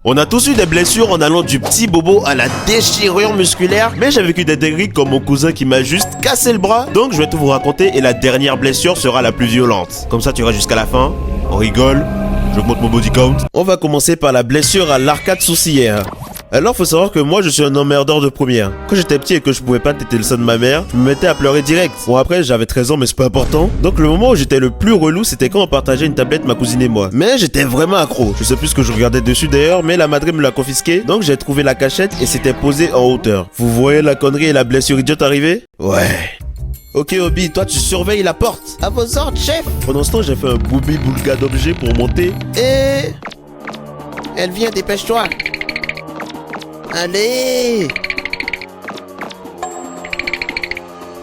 On a tous eu des blessures en allant du petit bobo à la déchirure musculaire, mais j'ai vécu des dingueries comme mon cousin qui m'a juste cassé le bras. Donc je vais tout vous raconter et la dernière blessure sera la plus violente. Comme ça tu iras jusqu'à la fin, on rigole, j'augmente mon body count. On va commencer par la blessure à l'arcade sourcilière. Alors faut savoir que moi je suis un emmerdeur de première. Quand j'étais petit et que je pouvais pas téter le sein de ma mère, je me mettais à pleurer direct. Bon après j'avais 13 ans mais c'est pas important. Donc le moment où j'étais le plus relou c'était quand on partageait une tablette ma cousine et moi. Mais j'étais vraiment accro. Je sais plus ce que je regardais dessus d'ailleurs, mais la madré me l'a confisqué. Donc j'ai trouvé la cachette et c'était posé en hauteur. Vous voyez la connerie et la blessure idiote arriver? Ouais. Ok Obi, toi tu surveilles la porte. À vos ordres chef. Pendant ce temps j'ai fait un booby boulga d'objet pour monter. Et... elle vient, dépêche-toi. Allez!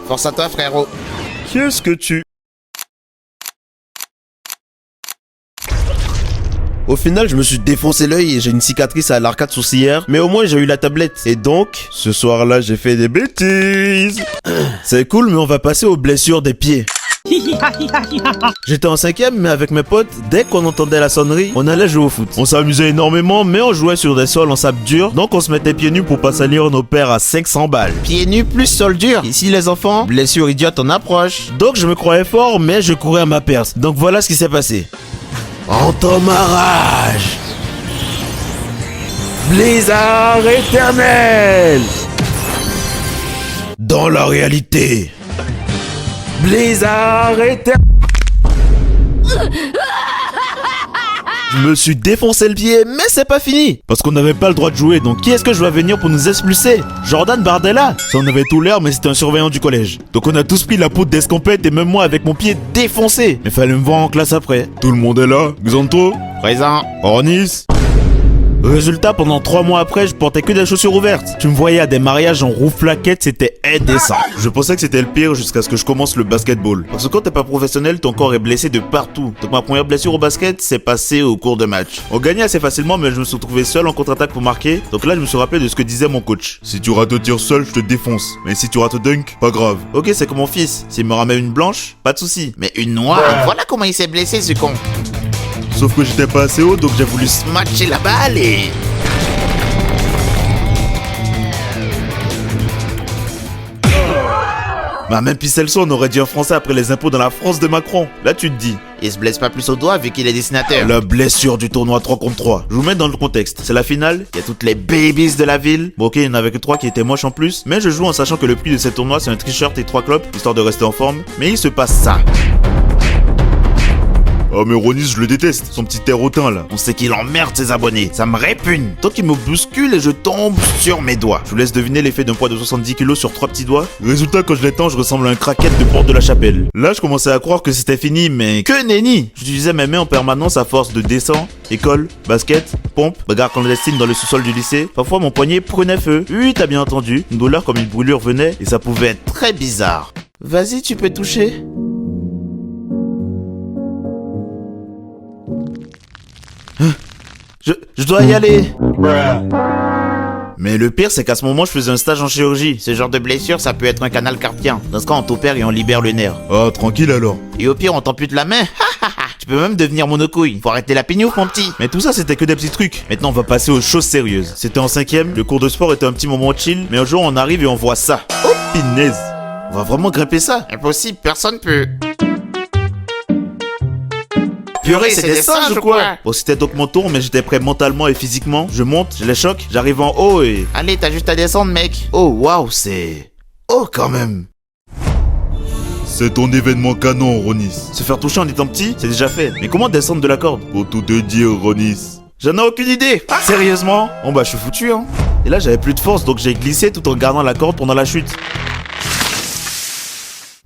Force à toi, frérot. Qu'est-ce que tu... Au final, je me suis défoncé l'œil et j'ai une cicatrice à l'arcade sourcilière, mais au moins j'ai eu la tablette. Et donc, ce soir-là, j'ai fait des bêtises. C'est cool, mais on va passer aux blessures des pieds. J'étais en 5ème, mais avec mes potes, dès qu'on entendait la sonnerie, on allait jouer au foot. On s'amusait énormément, mais on jouait sur des sols en sable dur, donc on se mettait pieds nus pour pas salir nos pères à 500 balles. Pieds nus plus sol dur. Ici les enfants, blessure idiote en approche. Donc je me croyais fort, mais je courais à ma perte. Donc voilà ce qui s'est passé. Entends ma rage. Blizzard éternel. Dans la réalité. Blizzard éternel. Je me suis défoncé le pied, mais c'est pas fini. Parce qu'on n'avait pas le droit de jouer, donc qui est-ce que je vais venir pour nous expulser? Jordan Bardella? Ça en avait tout l'air, mais c'était un surveillant du collège. Donc on a tous pris la poudre d'escampette et même moi avec mon pied défoncé. Mais fallait me voir en classe après. Tout le monde est là. Xanto? Présent. Ornis? Résultat, pendant 3 mois après, je portais que des chaussures ouvertes. Tu me voyais à des mariages en roue-flaquette, c'était indécent. Je pensais que c'était le pire jusqu'à ce que je commence le basketball. Parce que quand t'es pas professionnel, ton corps est blessé de partout. Donc ma première blessure au basket s'est passée au cours de match. On gagnait assez facilement, mais je me suis retrouvé seul en contre-attaque pour marquer. Donc là, je me suis rappelé de ce que disait mon coach. Si tu rates au tir seul, je te défonce. Mais si tu rates au dunk, pas grave. Ok, c'est comme mon fils. S'il me ramène une blanche, pas de souci. Mais une noire, voilà comment il s'est blessé ce con. Sauf que j'étais pas assez haut, donc j'ai voulu smatcher la balle et... Bah même Picelso, on aurait dit en français après les impôts dans la France de Macron. Là tu te dis, il se blesse pas plus au doigt vu qu'il est dessinateur. La blessure du tournoi 3 contre 3. Je vous mets dans le contexte. C'est la finale, il y a toutes les babies de la ville. Bon ok, il y en avait que 3 qui étaient moches en plus. Mais je joue en sachant que le prix de ce tournoi c'est un t-shirt et 3 clopes, histoire de rester en forme. Mais il se passe ça. Oh mais Ronis je le déteste, son petit air hautain là. On sait qu'il emmerde ses abonnés, ça me répugne. Tant qu'il me bouscule et je tombe sur mes doigts. Je vous laisse deviner l'effet d'un poids de 70 kg sur 3 petits doigts. Résultat quand je l'étends je ressemble à un craquette de Porte de la Chapelle. Là je commençais à croire que c'était fini mais que nenni. J'utilisais mes mains en permanence à force de dessin, école, basket, pompe, bagarre clandestine dans le sous-sol du lycée. Parfois mon poignet prenait feu. Oui t'as bien entendu, une douleur comme une brûlure venait et ça pouvait être très bizarre. Vas-y tu peux toucher. Je dois y aller. Mais le pire, c'est qu'à ce moment, je faisais un stage en chirurgie. Ce genre de blessure, ça peut être un canal carpien. Dans ce cas, on t'opère et on libère le nerf. Oh, tranquille alors. Et au pire, on t'ampute la main. Tu peux même devenir monocouille. Faut arrêter la pignouf, mon petit. Mais tout ça, c'était que des petits trucs. Maintenant, on va passer aux choses sérieuses. C'était en 5ème. Le cours de sport était un petit moment chill. Mais un jour, on arrive et on voit ça. Oh, pinaise. On va vraiment grimper ça? Impossible, personne peut. Purée, c'est des singes ou quoi? Bon, c'était donc mon tour, mais j'étais prêt mentalement et physiquement. Je monte, je les choque, j'arrive en haut et... Allez, t'as juste à descendre, mec. Oh, waouh, c'est... Oh, quand même. C'est ton événement canon, Ronis. Se faire toucher en étant petit, c'est déjà fait. Mais comment descendre de la corde? Pour tout te dire, Ronis. J'en ai aucune idée. Ah, sérieusement? Bon bah, je suis foutu, hein. Et là, j'avais plus de force, donc j'ai glissé tout en gardant la corde pendant la chute.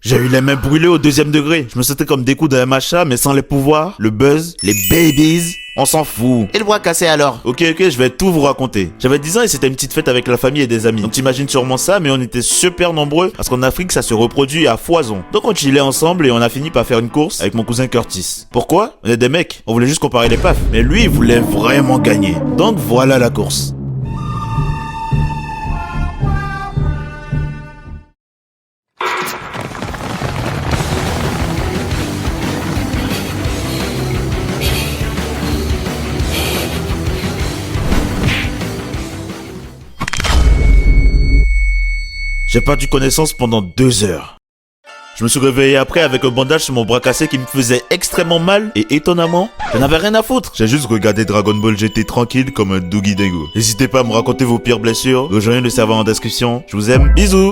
J'ai eu les mains brûlées au 2e degré. Je me sentais comme des coups d'un machin, mais sans les pouvoirs, le buzz, les babies. On s'en fout. Et le bras cassé alors? Ok, je vais tout vous raconter. J'avais 10 ans et c'était une petite fête avec la famille et des amis. Donc t'imagines sûrement ça, mais on était super nombreux parce qu'en Afrique, ça se reproduit à foison. Donc on chillait ensemble et on a fini par faire une course avec mon cousin Curtis. Pourquoi? On est des mecs. On voulait juste comparer les pafs. Mais lui, il voulait vraiment gagner. Donc voilà la course. J'ai perdu connaissance pendant 2 heures. Je me suis réveillé après avec un bandage sur mon bras cassé qui me faisait extrêmement mal et étonnamment, j'en avais rien à foutre. J'ai juste regardé Dragon Ball GT tranquille comme un Doogie Dingo. N'hésitez pas à me raconter vos pires blessures, rejoignez le serveur en description. Je vous aime, bisous.